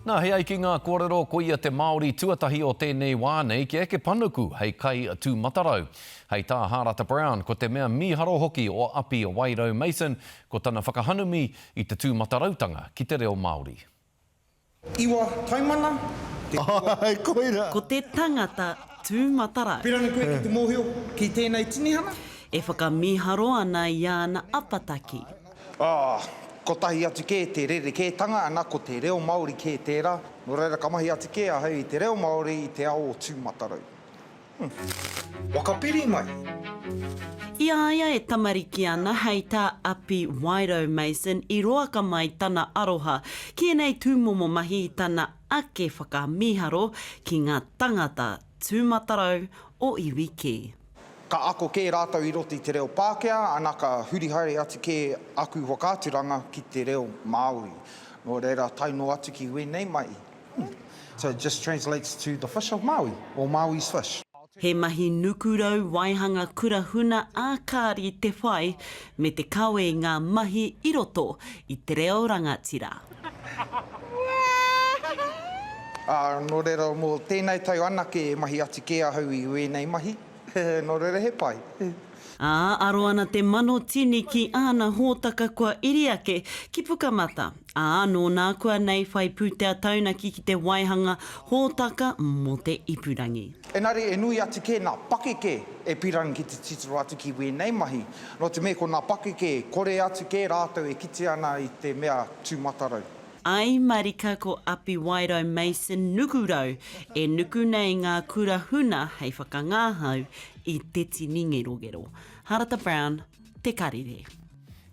Nā hei ki ngā kōrero ko ia te Māori tuatahi o tēnei wā nei ki eke panuku hei kai tū matarau. Hei tā Harata Brown ko te mea miharo hoki o api o Wairau Mason ko tana whakahanumi i te tū matarautanga ki te reo Māori. Iwa taimana. Ai, koira. Ko te tangata tū matarau. Pirani koe ki te mōhio ki tēnei tinihana. E whakamiharo ana i ana apataki. Ko tahi atu kē te rere kētanga, ana ko te reo Māori kē tērā. No reira ka mahi atu kē a hei te reo Māori i te ao o tū matarau. Wakapiri mai. I aia e tamariki ana hei tā api Wairau Mason i roaka mai tana aroha ki enei tūmomo mahi i tana ake whakamiharo ki ngā tangata tūmatarau o iwi kē. Ka ako kē rātau i roti te reo Pākehā, ana ka hurihare atu kē aku whakāturanga ki te reo Māori. No reira taino atu ki wēnei mai. So it just translates to the fish of Maui, or Maui's fish. He mahi nukurau waihanga kurahuna ākāri te whai me te kawe i ngā mahi i roto i te reo rangatira. No reira mō tēnei tau ana ke mahi atu kē ahau i wēnei mahi. No reira he pai. Aro ana te mano tini ki āna hōtaka kua iriake ki Pukamata. Nō nā kua nei whai pūtea taunaki ki te waihanga hōtaka mō te ipurangi. Engari, e nui atu kē nā pakeke e pirangi ki te titiro atu ki wēnei mahi. No te mea ko nā pakeke, kore atu kē rātou e kiti ana i te mea tū matarau. Ai marika ko api Wairau Mason nukurau e nuku nei ngā kurahuna hei whakangāhau i te tini ngerogero. Harata Brown, Te Karire.